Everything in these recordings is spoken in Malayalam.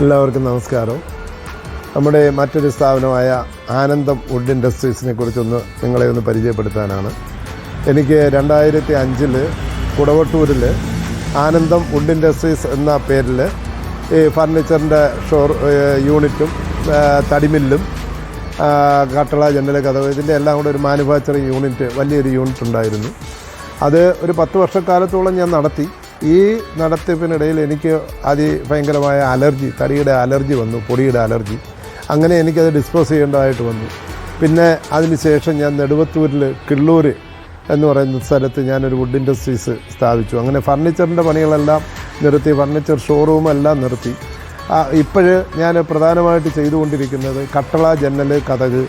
എല്ലാവർക്കും നമസ്കാരം. നമ്മുടെ മറ്റൊരു സ്ഥാപനമായ ആനന്ദം വുഡ് ഇൻഡസ്ട്രീസിനെ കുറിച്ചൊന്ന് നിങ്ങളെ ഒന്ന് പരിചയപ്പെടുത്താനാണ്. എനിക്ക് 2005 കുടവട്ടൂരിൽ ആനന്ദം വുഡ് ഇൻഡസ്ട്രീസ് എന്ന പേരിൽ ഈ ഫർണിച്ചറിൻ്റെ യൂണിറ്റും തടിമില്ലും കട്ടള ജനൽ കതവ് ഇതിൻ്റെ എല്ലാം കൂടെ ഒരു മാനുഫാക്ചറിങ് യൂണിറ്റ്, വലിയൊരു യൂണിറ്റ് ഉണ്ടായിരുന്നു. അത് ഒരു 10 വർഷക്കാലത്തോളം ഞാൻ നടത്തി. ഈ നടത്തിപ്പിനിടയിൽ എനിക്ക് ഭയങ്കരമായ അലർജി, തടിയുടെ അലർജി വന്നു, പൊടിയുടെ അലർജി. അങ്ങനെ എനിക്കത് ഡിസ്പോസ് ചെയ്യേണ്ടതായിട്ട് വന്നു. പിന്നെ അതിന് ശേഷം ഞാൻ നെടുവത്തൂരിൽ കിള്ളൂർ എന്ന് പറയുന്ന സ്ഥലത്ത് ഞാനൊരു വുഡ് ഇൻഡസ്ട്രീസ് സ്ഥാപിച്ചു. അങ്ങനെ ഫർണിച്ചറിൻ്റെ പണികളെല്ലാം നിർത്തി, ഫർണിച്ചർ ഷോറൂമെല്ലാം നിർത്തി. ഇപ്പോഴ് ഞാൻ പ്രധാനമായിട്ട് ചെയ്തുകൊണ്ടിരിക്കുന്നത് കട്ടള ജനൽ കതക്,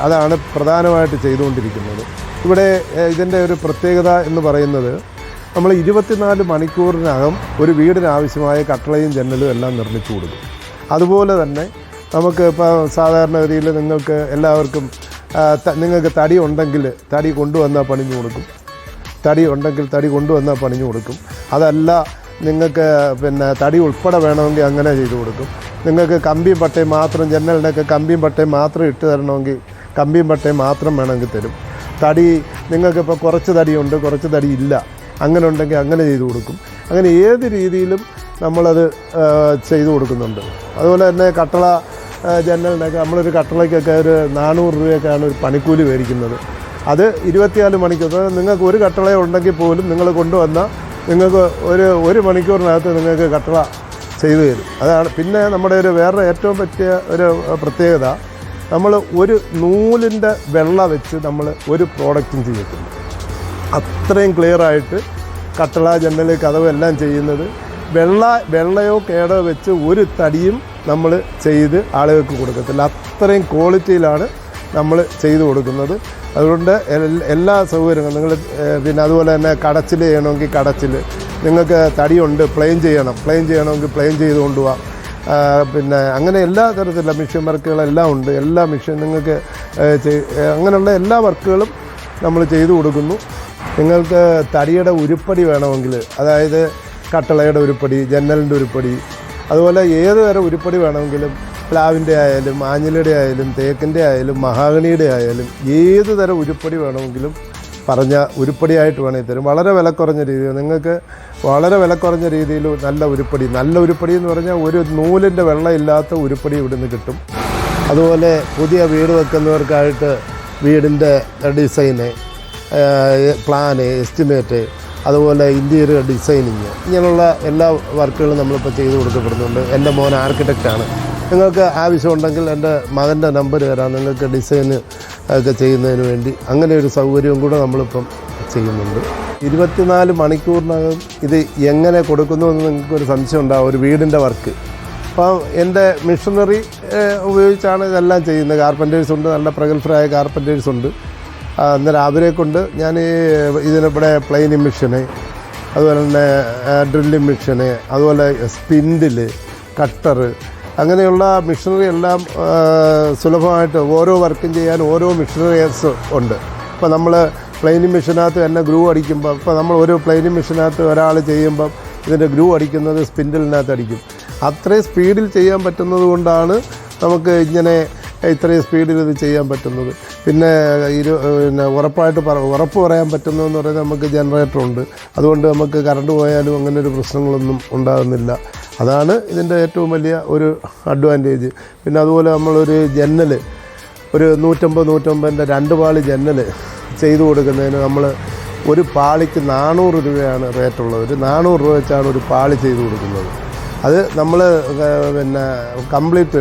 അതാണ് പ്രധാനമായിട്ട് ചെയ്തുകൊണ്ടിരിക്കുന്നത്. ഇവിടെ ഇതിൻ്റെ ഒരു പ്രത്യേകത എന്ന് പറയുന്നത്, നമ്മൾ 24 മണിക്കൂറിനകം ഒരു വീടിനാവശ്യമായ കട്ടളയും ജനലും എല്ലാം നിർമ്മിച്ചു കൊടുക്കും. അതുപോലെ തന്നെ നമുക്ക് ഇപ്പോൾ സാധാരണഗതിയിൽ നിങ്ങൾക്ക് എല്ലാവർക്കും തടി ഉണ്ടെങ്കിൽ തടി കൊണ്ടുവന്നാൽ പണിഞ്ഞു കൊടുക്കും, തടി ഉണ്ടെങ്കിൽ തടി കൊണ്ടുവന്നാൽ പണിഞ്ഞു കൊടുക്കും. അതല്ല നിങ്ങൾക്ക് തടി ഉൾപ്പെടെ വേണമെങ്കിൽ അങ്ങനെ ചെയ്തു കൊടുക്കും. നിങ്ങൾക്ക് കമ്പിയും പട്ടയും മാത്രം, ജനലിനൊക്കെ കമ്പിയും പട്ടയും മാത്രം ഇട്ട് തരണമെങ്കിൽ കമ്പിയും പട്ടയും മാത്രം വേണമെങ്കിൽ തരും. തടി നിങ്ങൾക്കിപ്പോൾ കുറച്ച് തടിയുണ്ട്, കുറച്ച് തടി ഇല്ല, അങ്ങനെ ഉണ്ടെങ്കിൽ അങ്ങനെ ചെയ്തു കൊടുക്കും. അങ്ങനെ ഏത് രീതിയിലും നമ്മളത് ചെയ്തു കൊടുക്കുന്നുണ്ട്. അതുപോലെ തന്നെ കട്ടള ജനലിനൊക്കെ നമ്മളൊരു കട്ടളയ്ക്കൊക്കെ ഒരു 400 രൂപയൊക്കെയാണ് ഒരു പണിക്കൂലി മേടിക്കുന്നത്. അത് 24 മണിക്കൂർ നിങ്ങൾക്ക് ഒരു കട്ടള ഉണ്ടെങ്കിൽ പോലും നിങ്ങൾ കൊണ്ടുവന്നാൽ നിങ്ങൾക്ക് ഒരു മണിക്കൂറിനകത്ത് നിങ്ങൾക്ക് കട്ടള ചെയ്തു തരും. അതാണ് പിന്നെ നമ്മുടെ വേറെ ഏറ്റവും പറ്റിയ ഒരു പ്രത്യേകത, നമ്മൾ ഒരു നൂലിൻ്റെ വെള്ള വെച്ച് നമ്മൾ ഒരു പ്രോഡക്റ്റും ചെയ്യത്തില്ല. അത്രയും ക്ലിയറായിട്ട് കട്ടള ജനൽ കതവ് എല്ലാം ചെയ്യുന്നത് വെള്ളയോ കേടോ വെച്ച് ഒരു തടിയും നമ്മൾ ചെയ്ത് ആളുകൾക്ക് കൊടുക്കത്തില്ല. അത്രയും ക്വാളിറ്റിയിലാണ് നമ്മൾ ചെയ്തു കൊടുക്കുന്നത്. അതുകൊണ്ട് എല്ലാ സൗകര്യങ്ങളും നിങ്ങൾ അതുപോലെ തന്നെ കടച്ചിൽ ചെയ്യണമെങ്കിൽ കടച്ചിൽ, നിങ്ങൾക്ക് തടിയുണ്ട് പ്ലെയിൻ ചെയ്യണമെങ്കിൽ പ്ലെയിൻ ചെയ്ത് കൊണ്ടുപോകാം. അങ്ങനെ എല്ലാ തരത്തിലുള്ള മിഷ്യൻ വർക്കുകളെല്ലാം ഉണ്ട്. എല്ലാ മിഷ്യൻ നിങ്ങൾക്ക് അങ്ങനെയുള്ള എല്ലാ വർക്കുകളും നമ്മൾ ചെയ്തു കൊടുക്കുന്നു. നിങ്ങൾക്ക് തടിയുടെ ഉരുപ്പടി വേണമെങ്കിൽ, അതായത് കട്ടളയുടെ ഉരുപ്പടി, ജനലിൻ്റെ ഉരുപ്പടി, അതുപോലെ ഏത് തരം ഉരുപ്പടി വേണമെങ്കിലും, പ്ലാവിൻ്റെ ആയാലും ആഞ്ഞിലയുടെ ആയാലും തേക്കിൻ്റെ ആയാലും മഹാഗണിയുടെ ആയാലും ഏത് തരം ഉരുപ്പടി വേണമെങ്കിലും പറഞ്ഞ ഉരുപ്പടിയായിട്ട് വേണമെങ്കിൽ തരും. വളരെ വിലക്കുറഞ്ഞ രീതിയിൽ നിങ്ങൾക്ക് വളരെ വിലക്കുറഞ്ഞ രീതിയിൽ നല്ല ഉരുപ്പടി എന്ന് പറഞ്ഞാൽ ഒരു നൂലിൻ്റെ വെള്ളമില്ലാത്ത ഉരുപ്പടി ഇവിടുന്ന് കിട്ടും. അതുപോലെ പുതിയ വീട് വെക്കുന്നവർക്കായിട്ട് വീടിൻ്റെ ഡിസൈന്, പ്ലാന്, എസ്റ്റിമേറ്റ്, അതുപോലെ ഇൻറ്റീരിയർ ഡിസൈനിങ്, ഇങ്ങനെയുള്ള എല്ലാ വർക്കുകളും നമ്മളിപ്പോൾ ചെയ്തു കൊടുക്കപ്പെടുന്നുണ്ട്. എൻ്റെ മോൻ ആർക്കിടെക്റ്റാണ്. നിങ്ങൾക്ക് ആവശ്യമുണ്ടെങ്കിൽ എൻ്റെ മകൻ്റെ നമ്പർ തരാം, നിങ്ങൾക്ക് ഡിസൈന് ഒക്കെ ചെയ്യുന്നതിന് വേണ്ടി. അങ്ങനെ ഒരു സൗകര്യവും കൂടെ നമ്മളിപ്പം ചെയ്യുന്നുണ്ട്. 24 മണിക്കൂറിനകം ഇത് എങ്ങനെ കൊടുക്കുന്നു എന്ന് നിങ്ങൾക്കൊരു സംശയം ഉണ്ടാകും, ഒരു വീടിൻ്റെ വർക്ക്. അപ്പം എൻ്റെ മിഷനറി ഉപയോഗിച്ചാണ് ഇതെല്ലാം ചെയ്യുന്നത്. കാർപ്പൻറ്റേഴ്സ് ഉണ്ട്, നല്ല പ്രഗത്ഭരായ കാർപ്പൻറ്റേഴ്സ് ഉണ്ട്. അന്നേരം അവരെ കൊണ്ട് ഞാൻ ഇതിനിവിടെ പ്ലെയിനിങ് മെഷീന്, അതുപോലെ തന്നെ ഡ്രില്ലിങ് മെഷീന്, അതുപോലെ സ്പിൻഡില്, കട്ടറ്, അങ്ങനെയുള്ള മെഷീനറി എല്ലാം സുലഭമായിട്ട് ഓരോ വർക്കും ചെയ്യാൻ ഓരോ മെഷീനറീസ് ഉണ്ട്. ഇപ്പോൾ നമ്മൾ പ്ലെയിനിങ് മെഷീനകത്ത് തന്നെ ഗ്രൂ അടിക്കുമ്പോൾ, ഇപ്പോൾ നമ്മൾ ഒരു പ്ലെയിനിങ് മെഷീനകത്ത് ഒരാൾ ചെയ്യുമ്പം ഇതിൻ്റെ ഗ്രൂ അടിക്കുന്നത് സ്പിൻഡിലിനകത്ത് അടിക്കും. അത്രയും സ്പീഡിൽ ചെയ്യാൻ പറ്റുന്നത് കൊണ്ടാണ് നമുക്ക് ഇത്രയും സ്പീഡിൽ ഇത് ചെയ്യാൻ പറ്റുന്നത്. പിന്നെ ഉറപ്പ് പറയാൻ പറ്റുന്നതെന്ന് പറയുന്നത് നമുക്ക് ജനറേറ്ററുണ്ട്. അതുകൊണ്ട് നമുക്ക് കറണ്ട് പോയാലും അങ്ങനെ ഒരു പ്രശ്നങ്ങളൊന്നും ഉണ്ടാകുന്നില്ല. അതാണ് ഇതിൻ്റെ ഏറ്റവും വലിയ ഒരു അഡ്വാൻറ്റേജ്. പിന്നെ അതുപോലെ നമ്മളൊരു ജനൽ, ഒരു 150-150ൻ്റെ 2 പാളി ജനൽ ചെയ്തു കൊടുക്കുന്നതിന് നമ്മൾ ഒരു പാളിക്ക് 400 രൂപയാണ് റേറ്റുള്ളത്. ഒരു 400 രൂപ വെച്ചാണ് ഒരു പാളി ചെയ്തു കൊടുക്കുന്നത്. അത് നമ്മൾ കംപ്ലീറ്റ്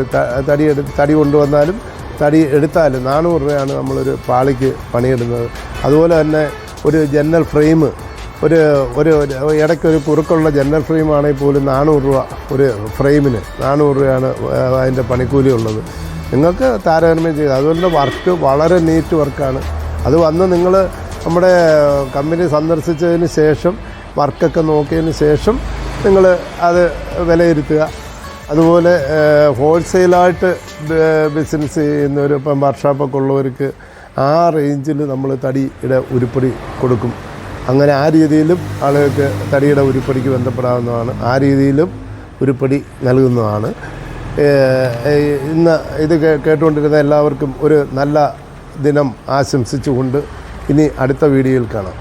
തടി കൊണ്ടുവന്നാലും തടി എടുത്താലും 400 രൂപയാണ് നമ്മളൊരു പാളിക്ക് പണിയിടുന്നത്. അതുപോലെ തന്നെ ഒരു ജനൽ ഫ്രെയിം, ഒരു ഇടയ്ക്കൊരു കുറുക്കുള്ള ജനൽ ഫ്രെയിമാണെങ്കിൽ പോലും 400 രൂപ ഒരു ഫ്രെയിമിന് 400 രൂപയാണ് അതിൻ്റെ പണിക്കൂലി ഉള്ളത്. നിങ്ങൾക്ക് താരതമ്യം ചെയ്ത്, അതുകൊണ്ട് വർക്ക് വളരെ നീറ്റ് വർക്കാണ്. അത് വന്ന് നിങ്ങൾ നമ്മുടെ കമ്പനി സന്ദർശിച്ചതിന് ശേഷം വർക്കൊക്കെ നോക്കിയതിന് ശേഷം നിങ്ങൾ അത് വിലയിരുത്തുക. അതുപോലെ ഹോൾസെയിലായിട്ട് ബിസിനസ് ചെയ്യുന്നവർ, ഇപ്പം വർക്ക്ഷോപ്പൊക്കെ ഉള്ളവർക്ക് ആ റേഞ്ചിൽ നമ്മൾ തടിയുടെ ഉരുപ്പടി കൊടുക്കും. അങ്ങനെ ആ രീതിയിലും ആളുകൾക്ക് തടിയുടെ ഉരുപ്പടിക്ക് ബന്ധപ്പെടാവുന്നതാണ്. ആ രീതിയിലും ഉരുപ്പടി നൽകുന്നതാണ്. ഇന്ന് ഇത് കേട്ടുകൊണ്ടിരുന്ന എല്ലാവർക്കും ഒരു നല്ല ദിനം ആശംസിച്ചുകൊണ്ട് ഇനി അടുത്ത വീഡിയോയിൽ കാണാം.